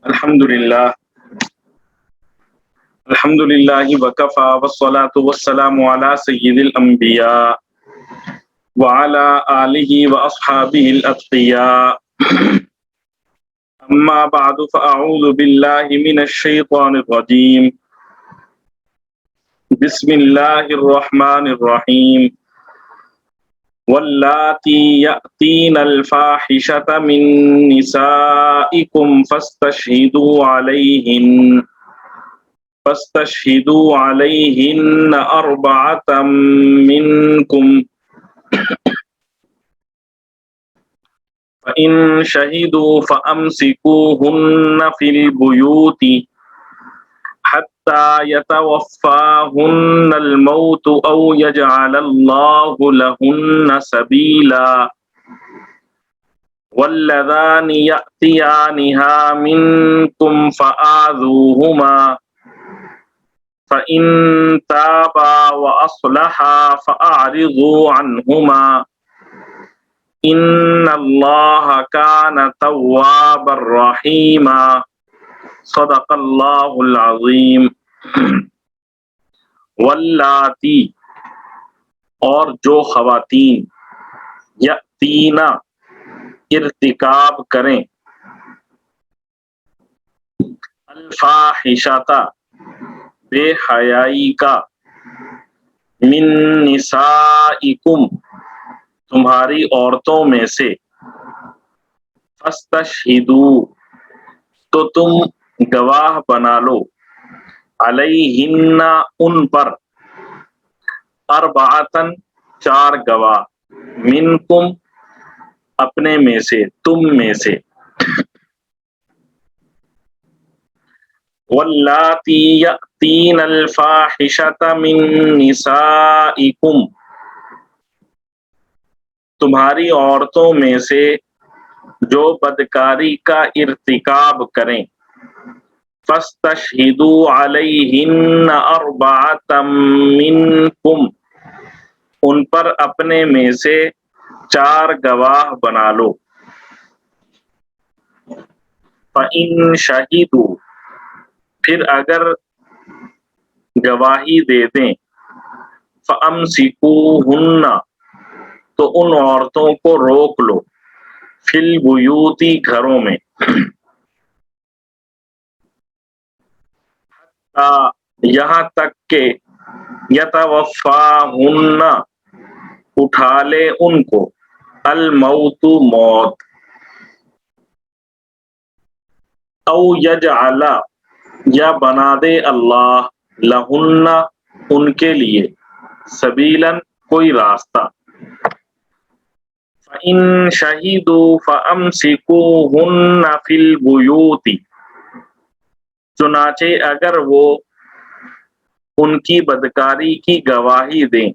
الحمد للہ وکفا والصلاة والسلام علی سید الانبیاء وعلی آلہ واصحابہ الاتقیاء اما بعد فاعوذ باللہ من الشیطان الرجیم بسم اللہ الرحمن الرحیم واللاتی یأتین الفاحشة من نسائکم فاستشهدوا عليهن أربعة منكم فإن شهدوا فأمسكوهن في البيوت حتى يتوفاهن الموت أو يجعل الله لهن سبيلا واللذان يأتيانها منكم فآذوهما فإن تابا وأصلحا فأعرضوا عنهما إن الله كان توابا رحيما صدق اللہ العظیم۔ واللاتی اور جو خواتین یأتینا ارتکاب کریں الفاحشۃ بے حیائی کا من نسائکم تمہاری عورتوں میں سے فاستشہدوا تو تم گواہ بنا لو علیہن ان پر اربعتن چار گواہ منکم اپنے میں سے تم میں سے واللاتی یأتین الفاحشۃ من نسائکم تمہاری عورتوں میں سے جو بدکاری کا ارتکاب کریں فاستشہدوا علیہن اربعۃ منکم ان پر اپنے میں سے چار گواہ بنا لو فإن شہدوا پھر اگر گواہی دے دیں فأمسکوہن تو ان عورتوں کو روک لو فی البیوت گھروں میں یہاں تک کہ یتوفاہن اٹھا لے ان کو الموت موت او یجعل یا بنا دے اللہ لہن ان کے لیے سبیلاً کوئی راستہ فَإِن شَهِدُوا فَأَمْسِكُوهُنَّ فِي الْبُيُوتِ چنانچہ اگر وہ ان کی بدکاری کی گواہی دیں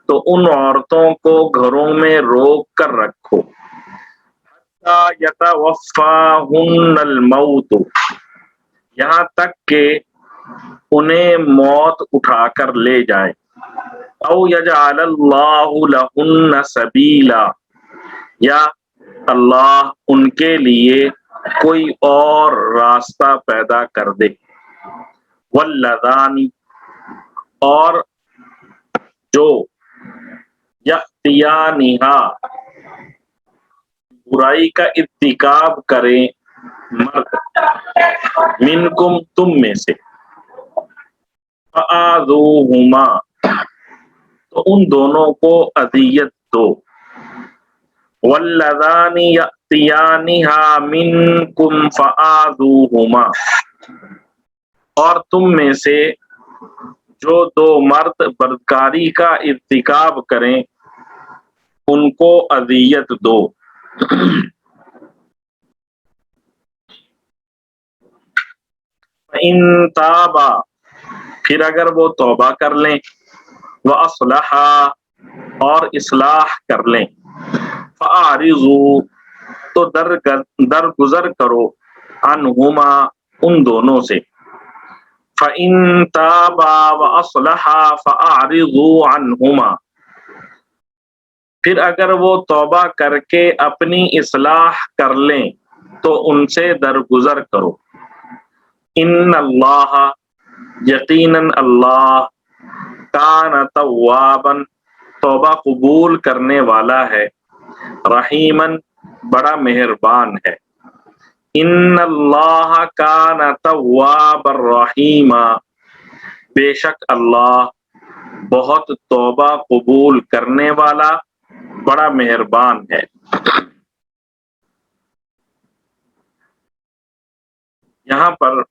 تو ان عورتوں کو گھروں میں روک کر رکھو حَتَّى يَتَوَفَّاهُنَّ الْمَوْتُ یہاں تک کہ انہیں موت اٹھا کر لے جائے او یجعل اللہ لہن سبیلا یا اللہ ان کے لیے کوئی اور راستہ پیدا کر دے واللذان اور جو یأتیانہا برائی کا ارتکاب کریں مرد منکم تم میں سے فآذوہما تو ان دونوں کو اذیت دو واللذان یأتیانہا منکم فآذوہما اور تم میں سے جو دو مرد بدکاری کا ارتکاب کریں ان کو اذیت دو فَإِن تابا پھر اگر وہ توبہ کر لیں وَأَصْلَحَا اور اصلاح کر لیں فَأَعْرِضُوا تو درگزر کرو عنہما ان دونوں سے فَإِن تَابَا وَأَصْلَحَا فَأَعْرِضُوا عَنْهُمَا پھر اگر وہ توبہ کر کے اپنی اصلاح کر لیں تو ان سے درگزر کرو ان اللہ یقیناً اللہ کان توابن توبہ قبول کرنے والا ہے، رحیمن بڑا مہربان ہے۔ ان اللہ کان تواب الرحیم، بے شک اللہ بہت توبہ قبول کرنے والا بڑا مہربان ہے۔ یہاں پر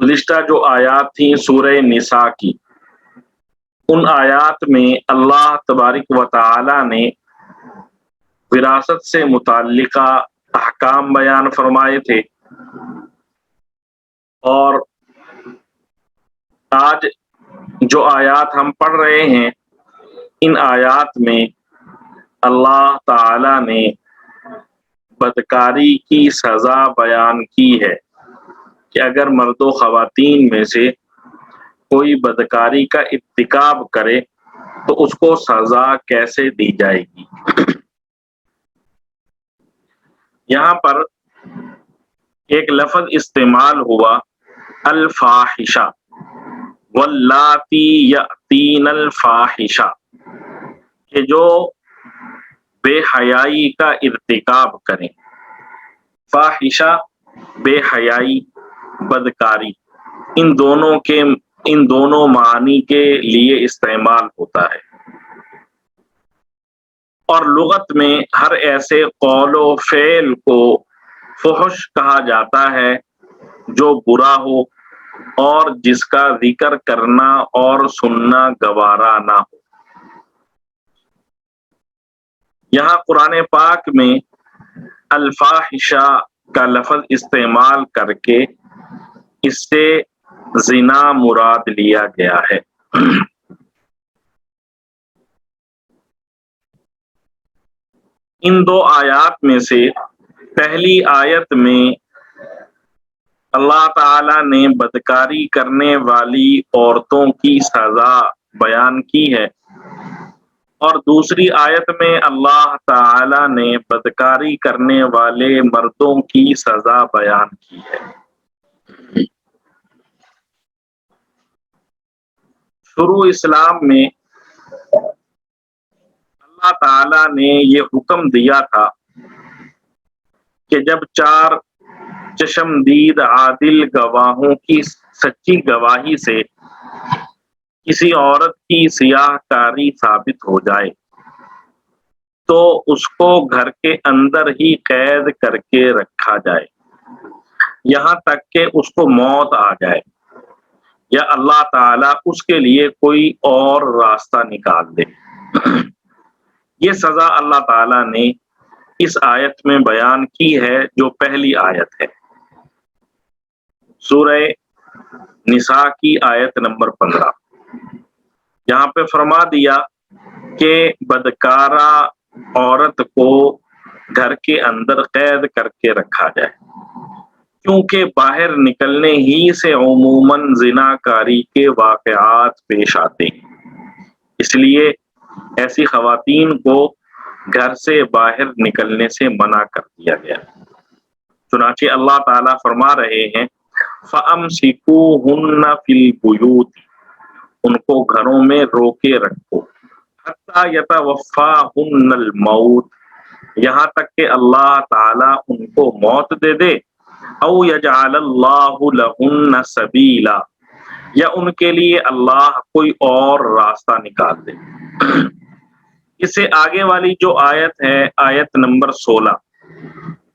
گزشتہ جو آیات تھیں سورہ نساء کی، ان آیات میں اللہ تبارک و تعالی نے وراثت سے متعلقہ احکام بیان فرمائے تھے، اور آج جو آیات ہم پڑھ رہے ہیں ان آیات میں اللہ تعالی نے بدکاری کی سزا بیان کی ہے کہ اگر مرد و خواتین میں سے کوئی بدکاری کا ارتکاب کرے تو اس کو سزا کیسے دی جائے گی۔ یہاں پر ایک لفظ استعمال ہوا الفاحشہ، واللاتی یأتین الفاحشہ، کہ جو بے حیائی کا ارتکاب کریں۔ فاحشہ بے حیائی، بدکاری، ان دونوں معنی کے لیے استعمال ہوتا ہے، اور لغت میں ہر ایسے قول و فعل کو فحش کہا جاتا ہے جو برا ہو اور جس کا ذکر کرنا اور سننا گوارا نہ ہو۔ یہاں قرآن پاک میں الفاحشہ کا لفظ استعمال کر کے اس سے زنا مراد لیا گیا ہے۔ ان دو آیات میں سے پہلی آیت میں اللہ تعالی نے بدکاری کرنے والی عورتوں کی سزا بیان کی ہے، اور دوسری آیت میں اللہ تعالی نے بدکاری کرنے والے مردوں کی سزا بیان کی ہے۔ شروع اسلام میں اللہ تعالی نے یہ حکم دیا تھا کہ جب 4 چشمدید عادل گواہوں کی سچی گواہی سے کسی عورت کی سیاہ کاری ثابت ہو جائے تو اس کو گھر کے اندر ہی قید کر کے رکھا جائے یہاں تک کہ اس کو موت آ جائے، یا اللہ تعالیٰ اس کے لیے کوئی اور راستہ نکال دے۔ یہ سزا اللہ تعالیٰ نے اس آیت میں بیان کی ہے جو پہلی آیت ہے، سورہ نساء کی آیت نمبر 15۔ یہاں پہ فرما دیا کہ بدکارہ عورت کو گھر کے اندر قید کر کے رکھا جائے، کیونکہ باہر نکلنے ہی سے عموماً زناکاری کے واقعات پیش آتے ہیں، اس لیے ایسی خواتین کو گھر سے باہر نکلنے سے منع کر دیا گیا۔ چنانچہ اللہ تعالیٰ فرما رہے ہیں فَأَمْسِكُوهُنَّ فِي الْبُيُوتِ، ان کو گھروں میں روکے رکھو، حَتَّى يَتَوَفَّاهُنَّ الْمَوْتُ، یہاں تک کہ اللہ تعالیٰ ان کو موت دے دے، او يَجْعَلَ اللَّهُ لَهُنَّ سَبِيلًا، یا ان کے لیے اللہ کوئی اور راستہ نکال دے۔ اس سے آگے والی جو آیت ہے آیت نمبر 16،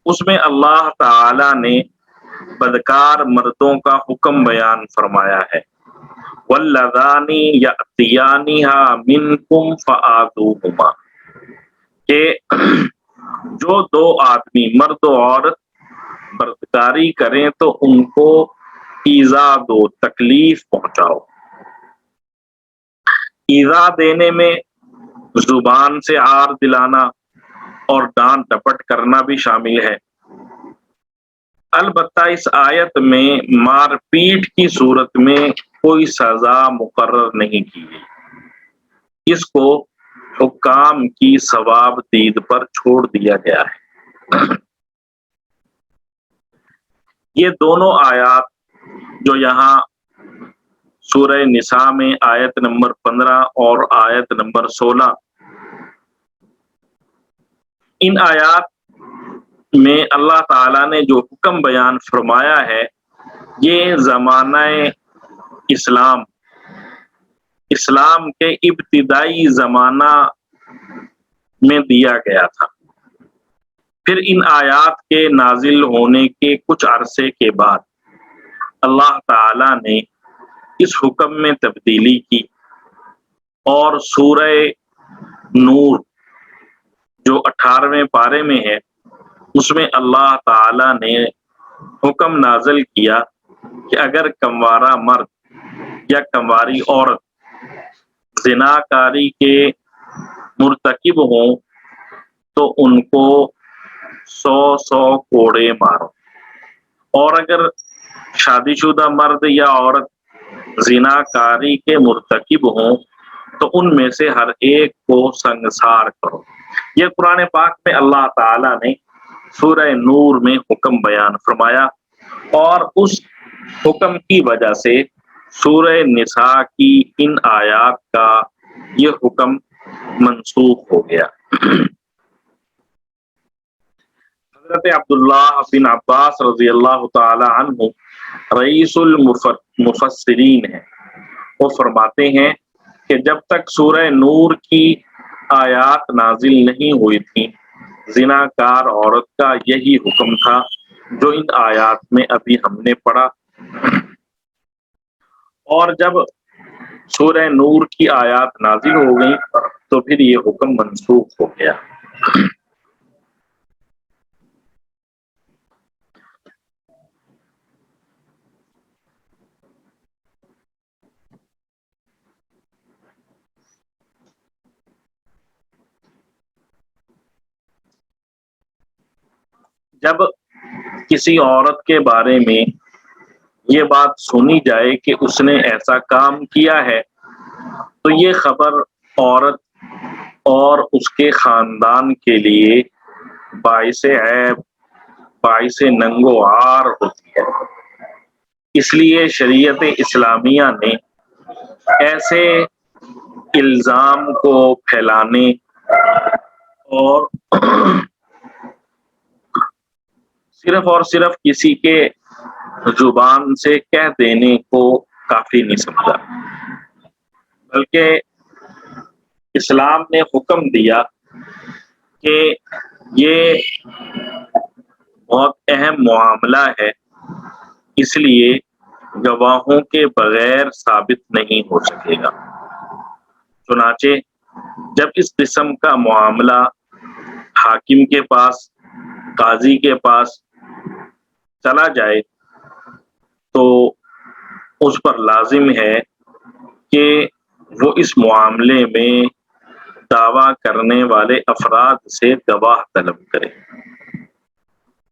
اس میں اللہ تعالی نے بدکار مردوں کا حکم بیان فرمایا ہے، وَاللَّذَانِ يَأْتِيَانِهَا مِنْكُمْ فَآذُوهُمَا، کہ جو 2 آدمی مرد و عورت بدکاری کریں تو ان کو ایذا دو، تکلیف پہنچاؤ۔ ایذا دینے میں زبان سے عار دلانا اور ڈانٹ ڈپٹ کرنا بھی شامل ہے۔ البتہ اس آیت میں مار پیٹ کی صورت میں کوئی سزا مقرر نہیں کی گئی، اس کو حکام کی ثواب دید پر چھوڑ دیا گیا ہے۔ یہ دونوں آیات جو یہاں سورہ نساء میں آیت نمبر 15 اور آیت نمبر 16، ان آیات میں اللہ تعالیٰ نے جو حکم بیان فرمایا ہے یہ زمانہ اسلام کے ابتدائی زمانہ میں دیا گیا تھا۔ پھر ان آیات کے نازل ہونے کے کچھ عرصے کے بعد اللہ تعالیٰ نے اس حکم میں تبدیلی کی اور سورہ نور جو 18ویں پارے میں ہے اس میں اللہ تعالیٰ نے حکم نازل کیا کہ اگر کموارہ مرد یا کمواری عورت زناکاری کے مرتکب ہوں تو ان کو 100 کوڑے مارو، اور اگر شادی شدہ مرد یا عورت زناکاری کے مرتکب ہوں تو ان میں سے ہر ایک کو سنگسار کرو۔ یہ قرآن پاک میں اللہ تعالیٰ نے سورہ نور میں حکم بیان فرمایا، اور اس حکم کی وجہ سے سورہ نساء کی ان آیات کا یہ حکم منسوخ ہو گیا۔ حضرت عبداللہ بن عباس رضی اللہ تعالی عنہ رئیس المفسرین ہیں، وہ فرماتے ہیں کہ جب تک سورہ نور کی آیات نازل نہیں ہوئی تھیں زناکار عورت کا یہی حکم تھا جو ان آیات میں ابھی ہم نے پڑھا، اور جب سورہ نور کی آیات نازل ہو گئی تو پھر یہ حکم منسوخ ہو گیا۔ جب کسی عورت کے بارے میں یہ بات سنی جائے کہ اس نے ایسا کام کیا ہے تو یہ خبر عورت اور اس کے خاندان کے لیے باعث عیب، باعث ننگ و عار ہوتی ہے۔ اس لیے شریعت اسلامیہ نے ایسے الزام کو پھیلانے اور صرف کسی کے زبان سے کہہ دینے کو کافی نہیں سمجھا، بلکہ اسلام نے حکم دیا کہ یہ بہت اہم معاملہ ہے، اس لیے گواہوں کے بغیر ثابت نہیں ہو سکے گا۔ چنانچہ جب اس قسم کا معاملہ حاکم کے پاس، قاضی کے پاس چلا جائے تو اس پر لازم ہے کہ وہ اس معاملے میں دعویٰ کرنے والے افراد سے گواہ طلب کرے،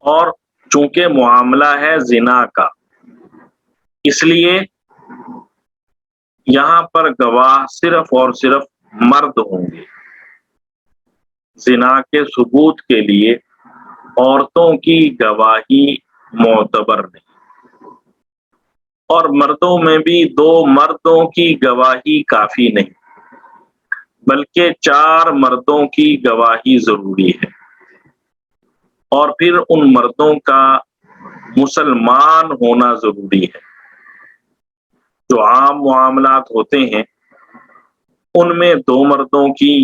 اور چونکہ معاملہ ہے زنا کا اس لیے یہاں پر گواہ صرف اور صرف مرد ہوں گے۔ زنا کے ثبوت کے لیے عورتوں کی گواہی معتبر نہیں، اور مردوں میں بھی 2 مردوں کی گواہی کافی نہیں، بلکہ 4 مردوں کی گواہی ضروری ہے، اور پھر ان مردوں کا مسلمان ہونا ضروری ہے۔ جو عام معاملات ہوتے ہیں ان میں 2 مردوں کی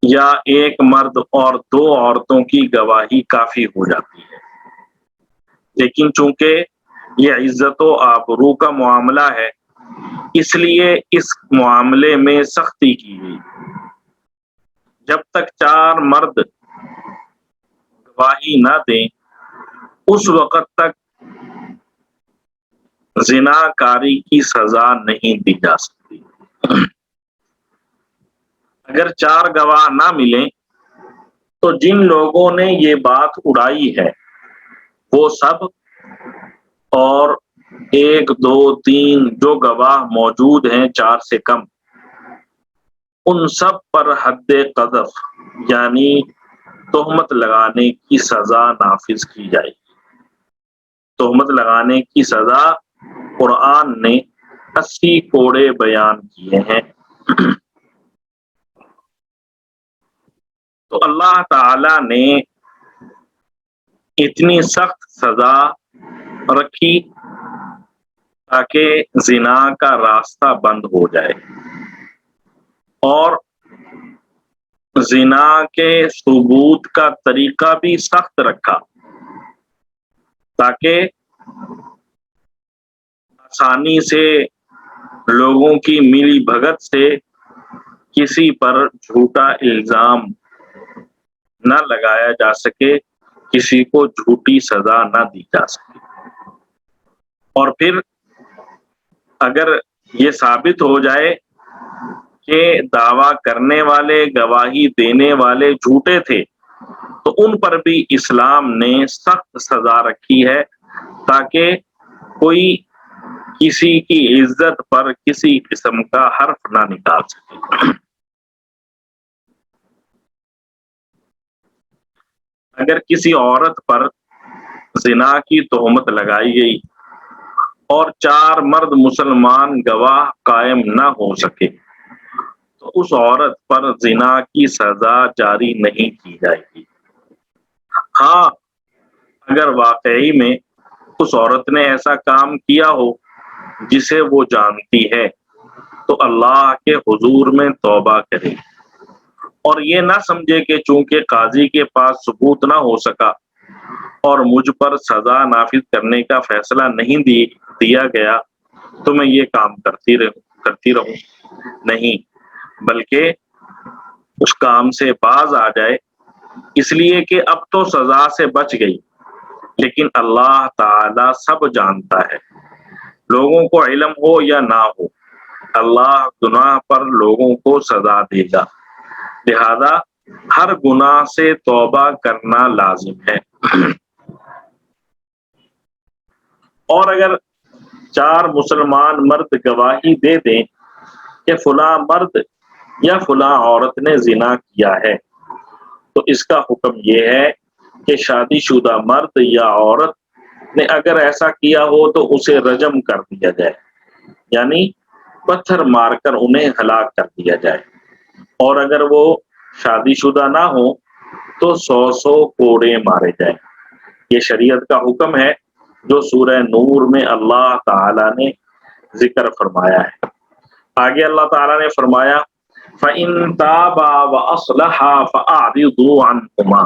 یا 1 مرد اور 2 عورتوں کی گواہی کافی ہو جاتی ہے، لیکن چونکہ یہ عزت و آبرو کا معاملہ ہے اس لیے اس معاملے میں سختی کی گئی۔ جب تک 4 مرد گواہی نہ دیں اس وقت تک زناکاری کی سزا نہیں دی جا سکتی۔ اگر 4 گواہ نہ ملیں تو جن لوگوں نے یہ بات اڑائی ہے وہ سب، اور 1 2 3 جو گواہ موجود ہیں 4 سے کم، ان سب پر حد قذف یعنی تہمت لگانے کی سزا نافذ کی جائے گی۔ تہمت لگانے کی سزا قرآن نے 80 کوڑے بیان کیے ہیں۔ تو اللہ تعالی نے اتنی سخت سزا رکھی تاکہ زنا کا راستہ بند ہو جائے، اور زنا کے ثبوت کا طریقہ بھی سخت رکھا تاکہ آسانی سے لوگوں کی ملی بھگت سے کسی پر جھوٹا الزام نہ لگایا جا سکے، کسی کو جھوٹی سزا نہ دی جا سکے۔ اور پھر اگر یہ ثابت ہو جائے کہ دعویٰ کرنے والے، گواہی دینے والے جھوٹے تھے، تو ان پر بھی اسلام نے سخت سزا رکھی ہے تاکہ کوئی کسی کی عزت پر کسی قسم کا حرف نہ نکال سکے۔ اگر کسی عورت پر زنا کی تہمت لگائی گئی اور 4 مرد مسلمان گواہ قائم نہ ہو سکے تو اس عورت پر زنا کی سزا جاری نہیں کی جائے گی۔ ہاں، اگر واقعی میں اس عورت نے ایسا کام کیا ہو جسے وہ جانتی ہے تو اللہ کے حضور میں توبہ کرے، اور یہ نہ سمجھے کہ چونکہ قاضی کے پاس ثبوت نہ ہو سکا اور مجھ پر سزا نافذ کرنے کا فیصلہ نہیں دیا گیا تو میں یہ کام کرتی رہوں۔ نہیں، بلکہ اس کام سے باز آ جائے، اس لیے کہ اب تو سزا سے بچ گئی، لیکن اللہ تعالی سب جانتا ہے، لوگوں کو علم ہو یا نہ ہو، اللہ گناہ پر لوگوں کو سزا دے گا، لہذا ہر گناہ سے توبہ کرنا لازم ہے۔ اور اگر 4 مسلمان مرد گواہی دے دیں کہ فلاں مرد یا فلاں عورت نے زنا کیا ہے، تو اس کا حکم یہ ہے کہ شادی شدہ مرد یا عورت نے اگر ایسا کیا ہو تو اسے رجم کر دیا جائے، یعنی پتھر مار کر انہیں ہلاک کر دیا جائے، اور اگر وہ شادی شدہ نہ ہو تو 100 کوڑے مارے جائیں۔ یہ شریعت کا حکم ہے جو سورہ نور میں اللہ تعالی نے ذکر فرمایا ہے۔ آگے اللہ تعالی نے فرمایا فَإِن تَابَا وَأَصْلَحَا فَأَعْرِضُوا عَنْهُمَا،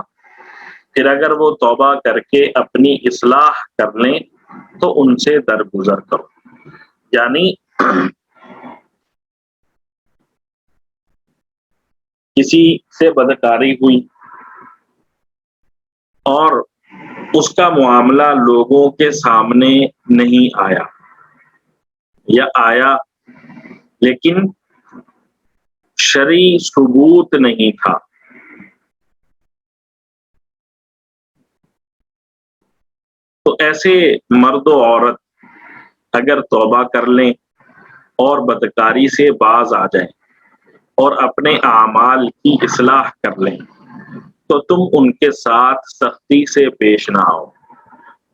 پھر اگر وہ توبہ کر کے اپنی اصلاح کر لیں تو ان سے درگزر کرو، یعنی کسی سے بدکاری ہوئی اور اس کا معاملہ لوگوں کے سامنے نہیں آیا، یا آیا لیکن شرعی ثبوت نہیں تھا، تو ایسے مرد و عورت اگر توبہ کر لیں اور بدکاری سے باز آ جائیں اور اپنے اعمال کی اصلاح کر لیں تو تم ان کے ساتھ سختی سے پیش نہ آؤ،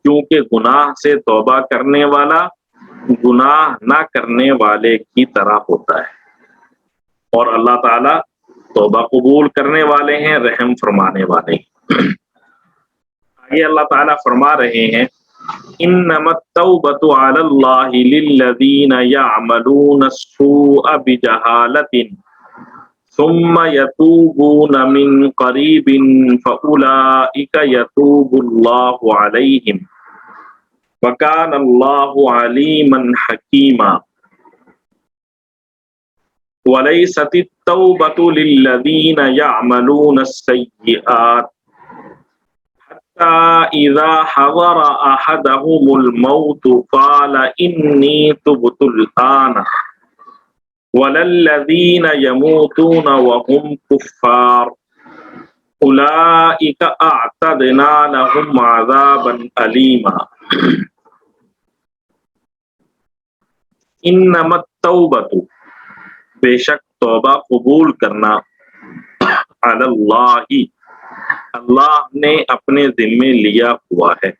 کیونکہ گناہ سے توبہ کرنے والا گناہ نہ کرنے والے کی طرح ہوتا ہے، اور اللہ تعالیٰ توبہ قبول کرنے والے ہیں، رحم فرمانے والے ہیں۔ آگے اللہ تعالیٰ فرما رہے ہیں انما التوبۃ علی اللہ للذین یعملون السوء بجہالۃ ثم يتوبون من قریب فأولئک یتوب اللہ علیہم وکان اللہ علیما حکیما ولیست التوبۃ للذین یعملون السیئات اذا حضر احدهم الموت قال انی تبت الآن وللذین یموتون وهم کفار اولئک اعتدنا لهم عذابا علیما انما التوبۃ، بے شک توبہ قبول کرنا، علی اللہ، اللہ نے اپنے ذمے لیا ہوا ہے۔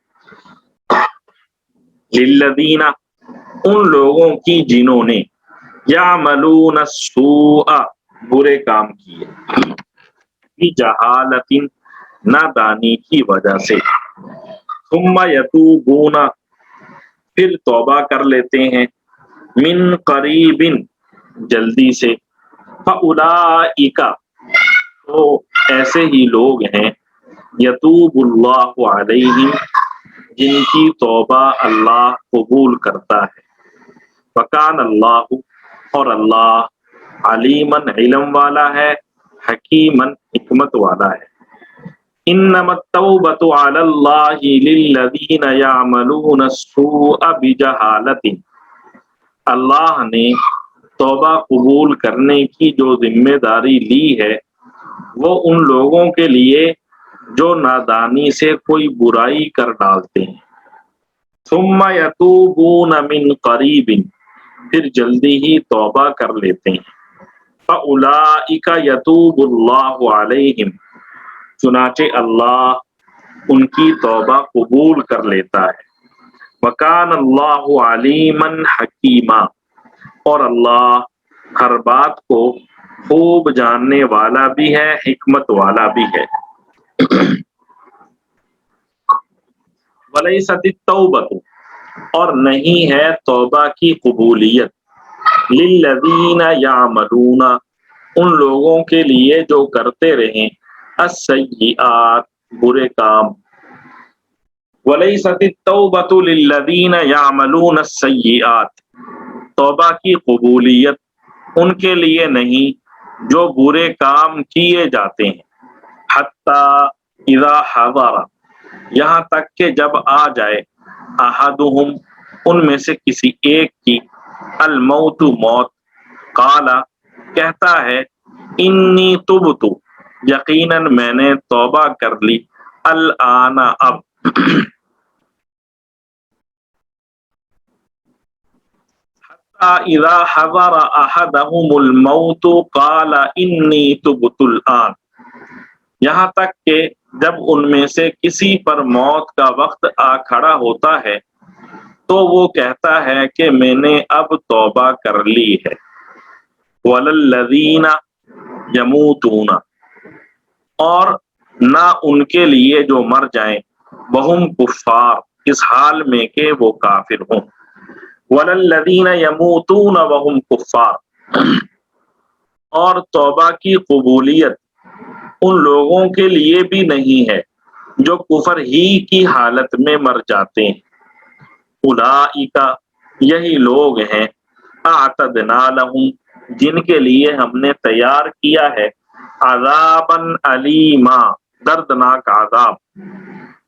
للذین، ان لوگوں کی جنہوں نے یعملون السوء، برے کام کیے، بجہالۃ، نادانی کی وجہ سے، ثم یتوبون، پھر توبہ کر لیتے ہیں، من قریب، جلدی سے، فاولئک، تو ایسے ہی لوگ ہیں، یتوب اللہ علیہم، جن کی توبہ اللہ قبول کرتا ہے، وکان اللہ، اور اللہ، علیمن، علم والا ہے، حکیمن، حکمت والا ہے۔ انما التوبۃ علی اللہ للذین یعملون السوء بجہالۃ، اللہ نے توبہ قبول کرنے کی جو ذمہ داری لی ہے وہ ان لوگوں کے لیے جو نادانی سے کوئی برائی کر ڈالتے ہیں، ثم یتوبون من قریب، پھر جلدی ہی توبہ کر لیتے ہیں، فاولئک یتوب اللہ علیہم، چنانچہ اللہ ان کی توبہ قبول کر لیتا ہے، وکان اللہ علیما حکیما، اور اللہ ہر بات کو خوب جاننے والا بھی ہے، حکمت والا بھی ہے۔ ولیست التوبۃ، اور نہیں ہے توبہ کی قبولیت، للذین یعملون، ان لوگوں کے لیے جو کرتے رہیں، السیئات، برے کام، ولیست التوبۃ للذین یعملون السیئات، توبہ کی قبولیت ان کے لیے نہیں جو برے کام کیے جاتے ہیں، حتی اذا حضر، یہاں تک کہ جب آ جائے، احدہم، ان میں سے کسی ایک کی، الموت، موت، قال، کہتا ہے، انی تبت، یقیناً میں نے توبہ کر لی، الآن، اب، اذا حضر احدہم الموت قال انی تبت الآن، یہاں تک کہ جب ان میں سے کسی پر موت کا وقت آ کھڑا ہوتا ہے تو وہ کہتا ہے کہ میں نے اب توبہ کر لی ہے۔ وَلَلَّذِينَ يَمُوتُونَ، اور نہ ان کے لیے جو مر جائیں، وَهُمْ کفار، اس حال میں کہ وہ کافر ہوں۔ وَلَلَّذِينَ يَمُوتُونَ وَهُمْ کفار، اور توبہ کی قبولیت ان لوگوں کے لیے بھی نہیں ہے جو کفر ہی کی حالت میں مر جاتے ہیں۔ اولئک، یہی لوگ ہیں، اعتدنا لہم، جن کے لیے ہم نے تیار کیا ہے، عذابا علیما، دردناک عذاب۔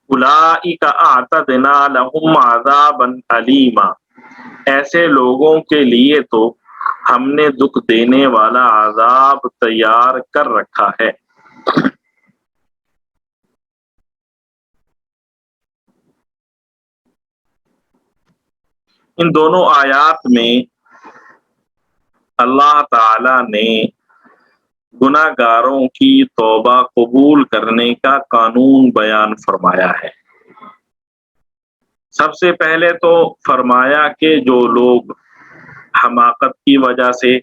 اولئک اعتدنا لہم عذابا علیما، ایسے لوگوں کے لیے تو ہم نے دکھ دینے والا عذاب تیار کر رکھا ہے۔ ان دونوں آیات میں اللہ تعالی نے گناہ گاروں کی توبہ قبول کرنے کا قانون بیان فرمایا ہے۔ سب سے پہلے تو فرمایا کہ جو لوگ حماقت کی وجہ سے،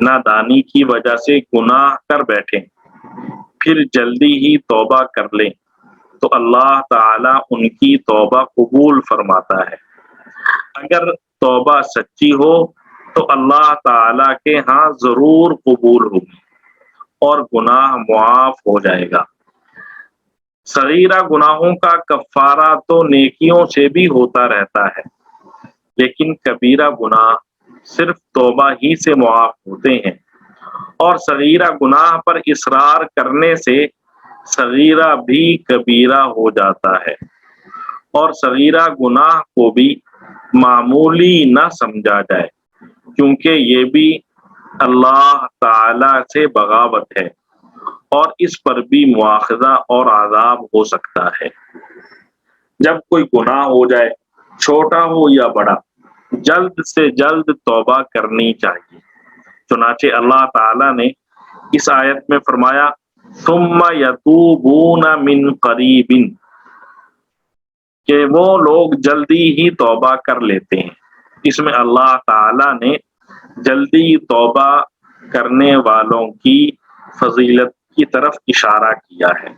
نادانی کی وجہ سے گناہ کر بیٹھیں، پھر جلدی ہی توبہ کر لیں تو اللہ تعالی ان کی توبہ قبول فرماتا ہے۔ اگر توبہ سچی ہو تو اللہ تعالی کے ہاں ضرور قبول ہوگی اور گناہ معاف ہو جائے گا۔ صغیرہ گناہوں کا کفارہ تو نیکیوں سے بھی ہوتا رہتا ہے، لیکن کبیرہ گناہ صرف توبہ ہی سے معاف ہوتے ہیں، اور صغیرہ گناہ پر اصرار کرنے سے صغیرہ بھی کبیرہ ہو جاتا ہے، اور صغیرہ گناہ کو بھی معمولی نہ سمجھا جائے، کیونکہ یہ بھی اللہ تعالی سے بغاوت ہے، اور اس پر بھی مواخذہ اور عذاب ہو سکتا ہے۔ جب کوئی گناہ ہو جائے، چھوٹا ہو یا بڑا، جلد سے جلد توبہ کرنی چاہیے۔ چنانچہ اللہ تعالی نے اس آیت میں فرمایا، ثم یتوبون من قریب، کہ وہ لوگ جلدی ہی توبہ کر لیتے ہیں۔ اس میں اللہ تعالی نے جلدی توبہ کرنے والوں کی فضیلت کی طرف اشارہ کیا ہے۔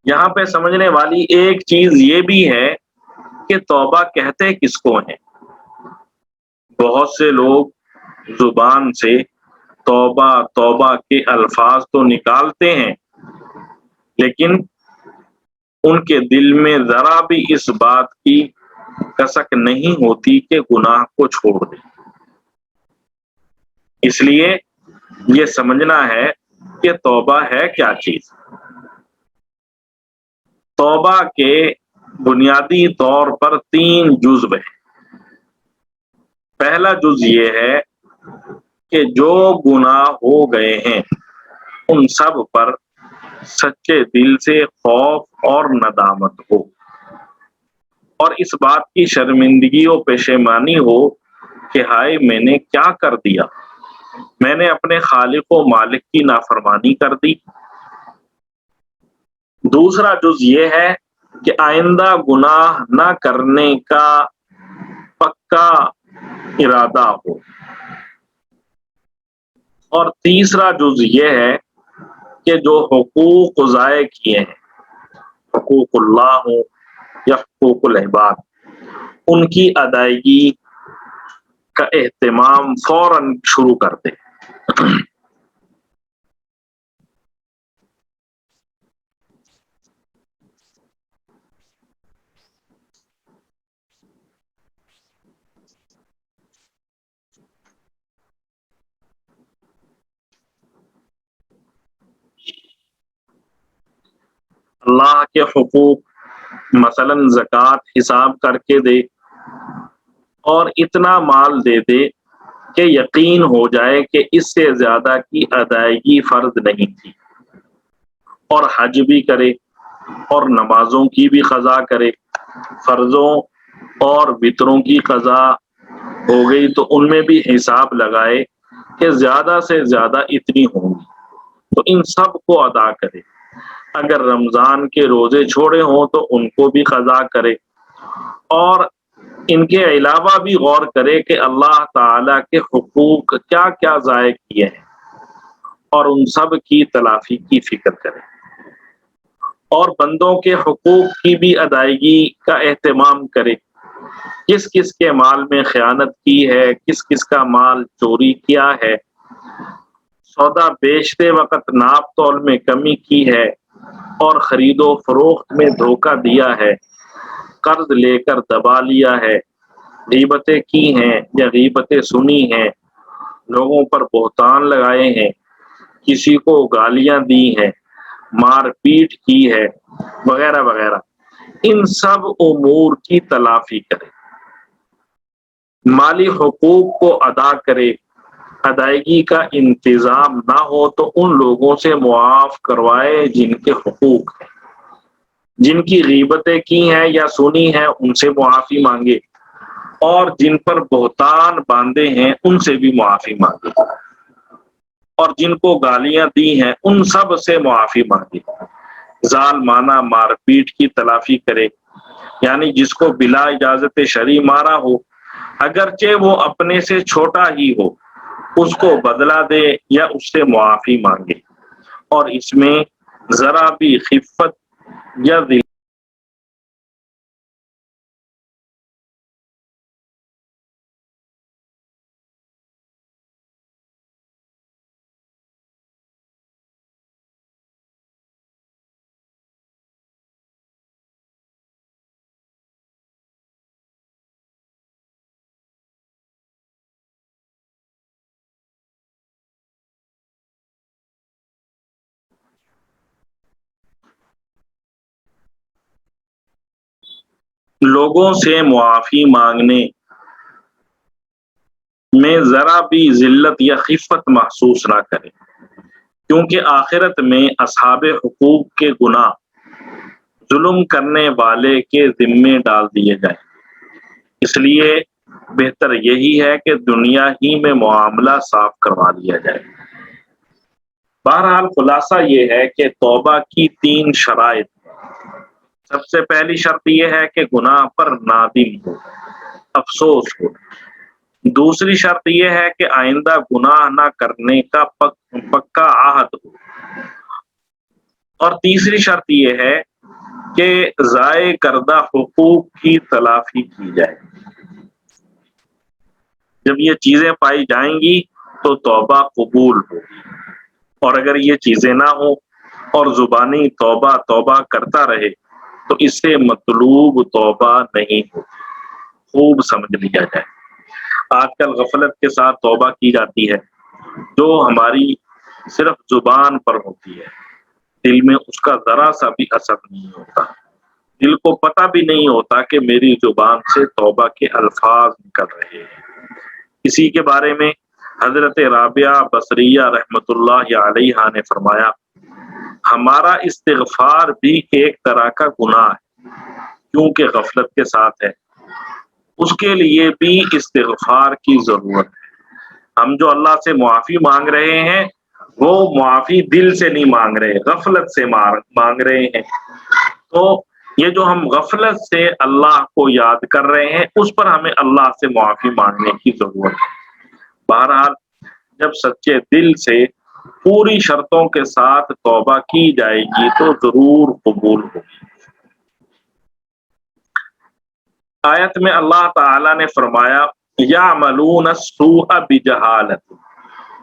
یہاں پہ سمجھنے والی ایک چیز یہ بھی ہے کہ توبہ کہتے کس کو ہیں۔ بہت سے لوگ زبان سے توبہ توبہ کے الفاظ تو نکالتے ہیں، لیکن ان کے دل میں ذرا بھی اس بات کی کسک نہیں ہوتی کہ گناہ کو چھوڑ دیں۔ اس لیے یہ سمجھنا ہے کہ توبہ ہے کیا چیز۔ توبہ کے بنیادی طور پر 3 جزو ہیں۔ پہلا جز یہ ہے کہ جو گناہ ہو گئے ہیں ان سب پر سچے دل سے خوف اور ندامت ہو، اور اس بات کی شرمندگی و پشیمانی ہو کہ ہائے میں نے کیا کر دیا، میں نے اپنے خالق و مالک کی نافرمانی کر دی۔ دوسرا جز یہ ہے کہ آئندہ گناہ نہ کرنے کا پکا ارادہ ہو، اور تیسرا جز یہ ہے کہ جو حقوق ضائع کیے ہیں، حقوق اللہ ہوں یا حقوق العباد، ان کی ادائیگی کا اہتمام فوراً شروع کر دے۔ اللہ کے حقوق مثلا زکوٰۃ حساب کر کے دے اور اتنا مال دے دے کہ یقین ہو جائے کہ اس سے زیادہ کی ادائیگی فرض نہیں تھی، اور حج بھی کرے اور نمازوں کی بھی قضا کرے، فرضوں اور وطروں کی قضا ہو گئی تو ان میں بھی حساب لگائے کہ زیادہ سے زیادہ اتنی ہوں گی تو ان سب کو ادا کرے۔ اگر رمضان کے روزے چھوڑے ہوں تو ان کو بھی قضا کرے، اور ان کے علاوہ بھی غور کرے کہ اللہ تعالی کے حقوق کیا کیا ضائع کیے ہیں اور ان سب کی تلافی کی فکر کرے، اور بندوں کے حقوق کی بھی ادائیگی کا اہتمام کرے، کس کس کے مال میں خیانت کی ہے، کس کس کا مال چوری کیا ہے، سودا بیچتے وقت ناپ تول میں کمی کی ہے اور خرید و فروخت میں دھوکہ دیا ہے، قرض لے کر دبا لیا ہے، غیبتیں کی ہیں یا غیبتیں سنی ہیں، لوگوں پر بہتان لگائے ہیں، کسی کو گالیاں دی ہیں، مار پیٹ کی ہے، وغیرہ وغیرہ، ان سب امور کی تلافی کرے، مالی حقوق کو ادا کرے۔ ادائیگی کا انتظام نہ ہو تو ان لوگوں سے معاف کروائے جن کے حقوق ہیں، جن کی غیبتیں کی ہیں یا سنی ہیں ان سے معافی مانگے، اور جن پر بہتان باندھے ہیں ان سے بھی معافی مانگے، اور جن کو گالیاں دی ہیں ان سب سے معافی مانگے۔ ظالمانہ مار پیٹ کی تلافی کرے، یعنی جس کو بلا اجازت شرعی مارا ہو، اگرچہ وہ اپنے سے چھوٹا ہی ہو، اس کو بدلہ دے یا اس سے معافی مانگے، اور اس میں ذرا بھی خفت یا لوگوں سے معافی مانگنے میں ذرا بھی ذلت یا خفت محسوس نہ کرے، کیونکہ آخرت میں اصحاب حقوق کے گناہ ظلم کرنے والے کے ذمے ڈال دیے جائیں۔ اس لیے بہتر یہی ہے کہ دنیا ہی میں معاملہ صاف کروا لیا جائے۔ بہرحال خلاصہ یہ ہے کہ توبہ کی 3 شرائط. سب سے پہلی شرط یہ ہے کہ گناہ پر نادم ہو، افسوس ہو. دوسری شرط یہ ہے کہ آئندہ گناہ نہ کرنے کا پکا عہد ہو. اور تیسری شرط یہ ہے کہ ضائع کردہ حقوق کی تلافی کی جائے. جب یہ چیزیں پائی جائیں گی تو توبہ قبول ہوگی، اور اگر یہ چیزیں نہ ہوں اور زبانی توبہ توبہ کرتا رہے تو اس سے مطلوب توبہ نہیں ہوتی. خوب سمجھ لیا جائے. آج کل غفلت کے ساتھ توبہ کی جاتی ہے جو ہماری صرف زبان پر ہوتی ہے، دل میں اس کا ذرا سا بھی اثر نہیں ہوتا. دل کو پتہ بھی نہیں ہوتا کہ میری زبان سے توبہ کے الفاظ نکل رہے ہیں. اسی کے بارے میں حضرت رابعہ بصریہ رحمت اللہ علیہا نے فرمایا، ہمارا استغفار بھی ایک طرح کا گناہ ہے کیونکہ غفلت کے ساتھ ہے. اس کے لیے بھی استغفار کی ضرورت ہے. ہم جو اللہ سے معافی مانگ رہے ہیں وہ معافی دل سے نہیں مانگ رہے، غفلت سے مانگ رہے ہیں. تو یہ جو ہم غفلت سے اللہ کو یاد کر رہے ہیں اس پر ہمیں اللہ سے معافی مانگنے کی ضرورت ہے. بہرحال جب سچے دل سے پوری شرطوں کے ساتھ توبہ کی جائے گی تو ضرور قبول ہوگی. آیت میں اللہ تعالی نے فرمایا، یعملون السوء بجہالت،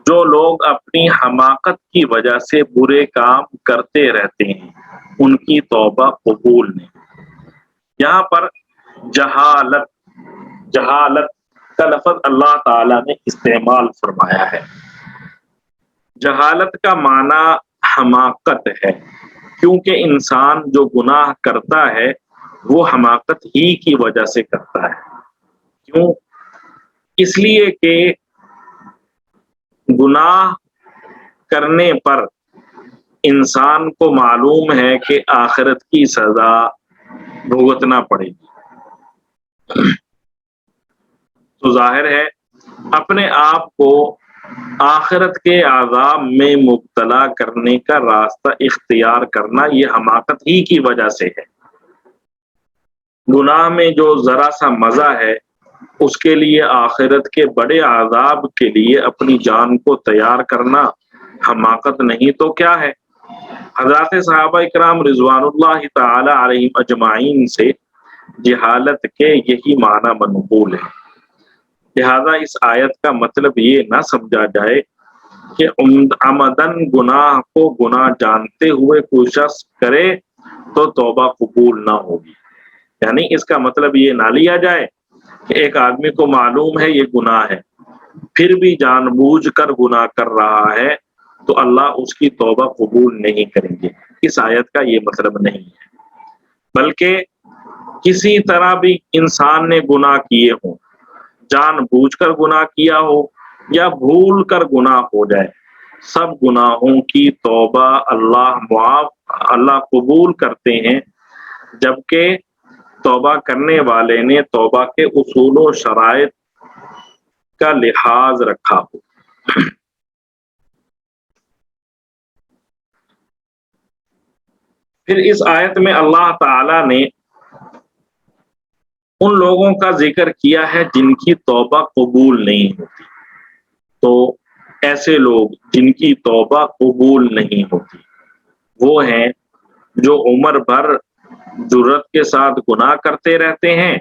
جو لوگ اپنی حماقت کی وجہ سے برے کام کرتے رہتے ہیں ان کی توبہ قبول نہیں. یہاں پر جہالت کا لفظ اللہ تعالی نے استعمال فرمایا ہے. جہالت کا معنی حماقت ہے، کیونکہ انسان جو گناہ کرتا ہے وہ حماقت ہی کی وجہ سے کرتا ہے. کیوں؟ اس لیے کہ گناہ کرنے پر انسان کو معلوم ہے کہ آخرت کی سزا بھگتنا پڑے گی. تو ظاہر ہے اپنے آپ کو آخرت کے عذاب میں مبتلا کرنے کا راستہ اختیار کرنا یہ حماقت ہی کی وجہ سے ہے. گناہ میں جو ذرا سا مزہ ہے اس کے لیے آخرت کے بڑے عذاب کے لیے اپنی جان کو تیار کرنا حماقت نہیں تو کیا ہے؟ حضرات صحابہ کرام رضوان اللہ تعالی علیہم اجمعین سے جہالت کے یہی معنی منقول ہے. لہذا اس آیت کا مطلب یہ نہ سمجھا جائے کہ عمدن گناہ کو گناہ جانتے ہوئے کوئی شخص کرے تو توبہ قبول نہ ہوگی. یعنی اس کا مطلب یہ نہ لیا جائے کہ ایک آدمی کو معلوم ہے یہ گناہ ہے پھر بھی جان بوجھ کر گناہ کر رہا ہے تو اللہ اس کی توبہ قبول نہیں کریں گے. اس آیت کا یہ مطلب نہیں ہے، بلکہ کسی طرح بھی انسان نے گناہ کیے ہوں، جان بوجھ کر گناہ کیا ہو یا بھول کر گناہ ہو جائے، سب گناہوں کی توبہ اللہ قبول کرتے ہیں، جبکہ توبہ کرنے والے نے توبہ کے اصول و شرائط کا لحاظ رکھا ہو. پھر اس آیت میں اللہ تعالی نے ان لوگوں کا ذکر کیا ہے جن کی توبہ قبول نہیں ہوتی. تو ایسے لوگ جن کی توبہ قبول نہیں ہوتی وہ ہیں جو عمر بھر جرت کے ساتھ گناہ کرتے رہتے ہیں،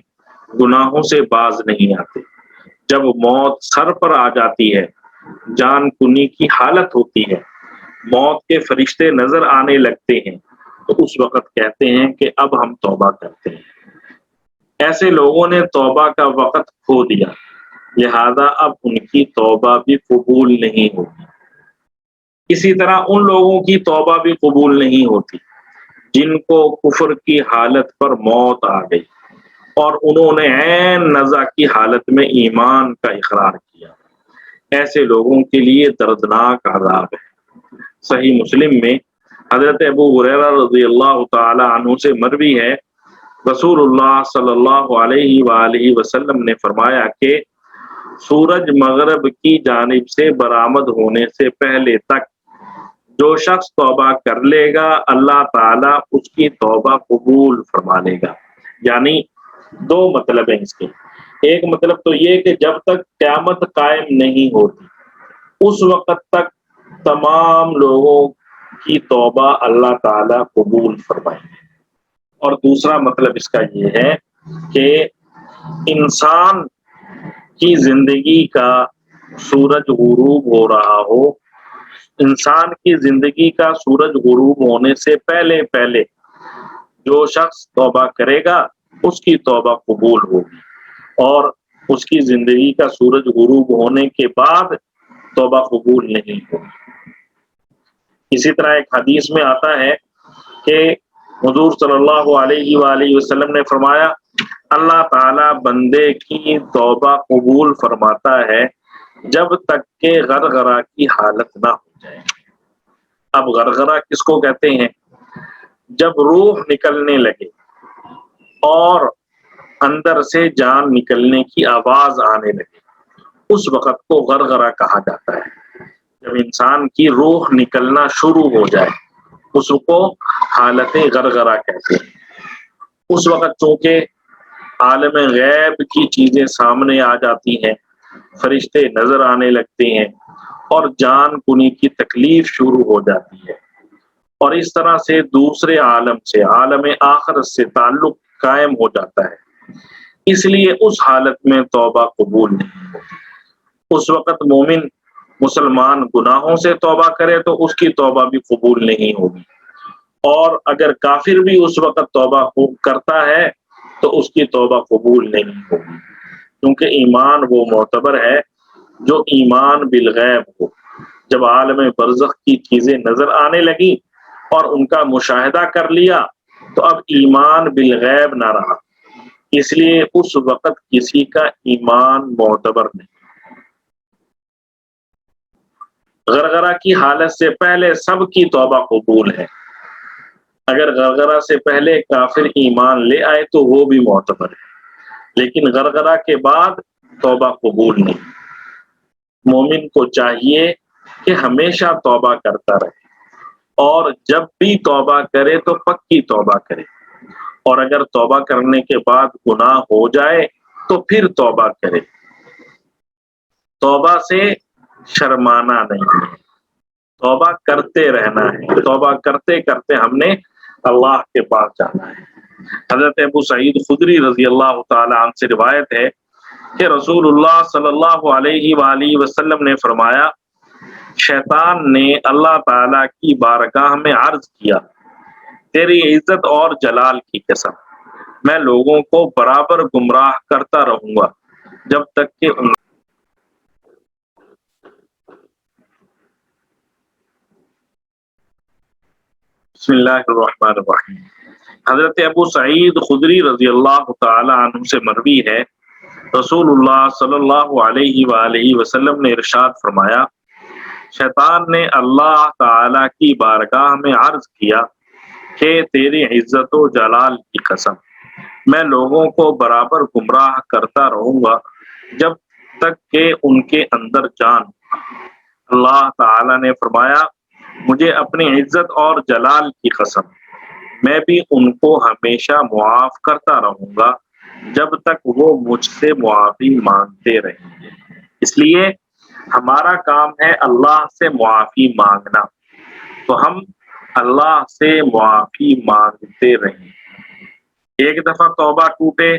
گناہوں سے باز نہیں آتے. جب موت سر پر آ جاتی ہے، جان کنی کی حالت ہوتی ہے، موت کے فرشتے نظر آنے لگتے ہیں تو اس وقت کہتے ہیں کہ اب ہم توبہ کرتے ہیں. ایسے لوگوں نے توبہ کا وقت کھو دیا، لہذا اب ان کی توبہ بھی قبول نہیں ہوتی. اسی طرح ان لوگوں کی توبہ بھی قبول نہیں ہوتی جن کو کفر کی حالت پر موت آ گئی اور انہوں نے عین نزع کی حالت میں ایمان کا اقرار کیا. ایسے لوگوں کے لیے دردناک عذاب ہے. صحیح مسلم میں حضرت ابو ہریرہ رضی اللہ تعالی عنہ سے مروی ہے، رسول اللہ صلی اللہ علیہ وآلہ وسلم نے فرمایا کہ سورج مغرب کی جانب سے برآمد ہونے سے پہلے تک جو شخص توبہ کر لے گا اللہ تعالیٰ اس کی توبہ قبول فرما لے گا۔ یعنی دو مطلب ہیں اس کے۔ ایک مطلب تو یہ کہ جب تک قیامت قائم نہیں ہوتی اس وقت تک تمام لوگوں کی توبہ اللہ تعالیٰ قبول فرمائیں گے۔ اور دوسرا مطلب اس کا یہ ہے کہ انسان کی زندگی کا سورج غروب ہو رہا ہو، انسان کی زندگی کا سورج غروب ہونے سے پہلے پہلے جو شخص توبہ کرے گا اس کی توبہ قبول ہوگی، اور اس کی زندگی کا سورج غروب ہونے کے بعد توبہ قبول نہیں ہوگی۔ اسی طرح ایک حدیث میں آتا ہے کہ حضور صلی اللہ علیہ وآلہ وسلم نے فرمایا اللہ تعالیٰ بندے کی توبہ قبول فرماتا ہے جب تک کہ غرغرہ کی حالت نہ ہو جائے۔ اب غرغرہ کس کو کہتے ہیں؟ جب روح نکلنے لگے اور اندر سے جان نکلنے کی آواز آنے لگے، اس وقت کو غرغرہ کہا جاتا ہے۔ جب انسان کی روح نکلنا شروع ہو جائے اس کو حالت غرغرہ کہتے ہیں۔ اس وقت چونکہ عالم غیب کی چیزیں سامنے آ جاتی ہیں، فرشتے نظر آنے لگتے ہیں اور جان کنی کی تکلیف شروع ہو جاتی ہے، اور اس طرح سے دوسرے عالم سے، عالم آخرت سے تعلق قائم ہو جاتا ہے۔ اس لیے اس حالت میں توبہ قبول نہیں ہوتی۔ اس وقت مومن مسلمان گناہوں سے توبہ کرے تو اس کی توبہ بھی قبول نہیں ہوگی، اور اگر کافر بھی اس وقت توبہ کرتا ہے تو اس کی توبہ قبول نہیں ہوگی، کیونکہ ایمان وہ معتبر ہے جو ایمان بالغیب ہو۔ جب عالم برزخ کی چیزیں نظر آنے لگی اور ان کا مشاہدہ کر لیا تو اب ایمان بالغیب نہ رہا، اس لیے اس وقت کسی کا ایمان معتبر نہیں۔ غرغرہ کی حالت سے پہلے سب کی توبہ قبول ہے، اگر غرغرہ سے پہلے کافر ایمان لے آئے تو وہ بھی معتبر ہے، لیکن غرغرہ کے بعد توبہ قبول نہیں۔ مومن کو چاہیے کہ ہمیشہ توبہ کرتا رہے، اور جب بھی توبہ کرے تو پکی توبہ کرے، اور اگر توبہ کرنے کے بعد گناہ ہو جائے تو پھر توبہ کرے۔ توبہ سے شرمانا نہیں ہے، توبہ کرتے رہنا ہے، توبہ کرتے کرتے ہم نے اللہ کے پاس جانا ہے۔ حضرت ابو سعید خدری رضی اللہ تعالی عنہ سے روایت ہے کہ رسول اللہ صلی اللہ علیہ وآلہ وسلم نے فرمایا شیطان نے اللہ تعالی کی بارگاہ میں عرض کیا تیری عزت اور جلال کی قسم میں لوگوں کو برابر گمراہ کرتا رہوں گا جب تک کہ بسم اللہ الرحمن الرحیم۔ حضرت ابو سعید خدری رضی اللہ تعالی عنہ سے مروی ہے رسول اللہ صلی اللہ علیہ وآلہ وسلم نے ارشاد فرمایا شیطان نے اللہ تعالی کی بارگاہ میں عرض کیا کہ تیری عزت و جلال کی قسم میں لوگوں کو برابر گمراہ کرتا رہوں گا جب تک کہ ان کے اندر جان۔ اللہ تعالی نے فرمایا مجھے اپنی عزت اور جلال کی قسم میں بھی ان کو ہمیشہ معاف کرتا رہوں گا جب تک وہ مجھ سے معافی مانگتے رہیں گے۔ اس لیے ہمارا کام ہے اللہ سے معافی مانگنا، تو ہم اللہ سے معافی مانگتے رہیں۔ ایک دفعہ توبہ ٹوٹے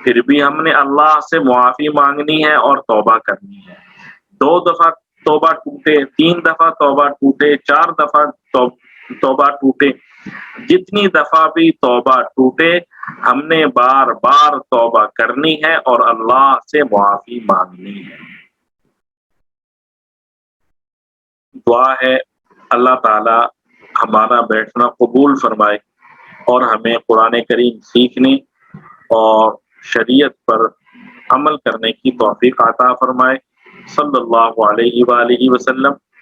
پھر بھی ہم نے اللہ سے معافی مانگنی ہے اور توبہ کرنی ہے۔ 2 دفعہ توبہ ٹوٹے، 3 دفعہ توبہ ٹوٹے، 4 دفعہ توبہ ٹوٹے، جتنی دفعہ بھی توبہ ٹوٹے ہم نے بار بار توبہ کرنی ہے اور اللہ سے معافی مانگنی ہے۔ دعا ہے اللہ تعالی ہمارا بیٹھنا قبول فرمائے اور ہمیں قرآن کریم سیکھنے اور شریعت پر عمل کرنے کی توفیق عطا فرمائے۔ صلی اللہ علیہ وآلہ وسلم۔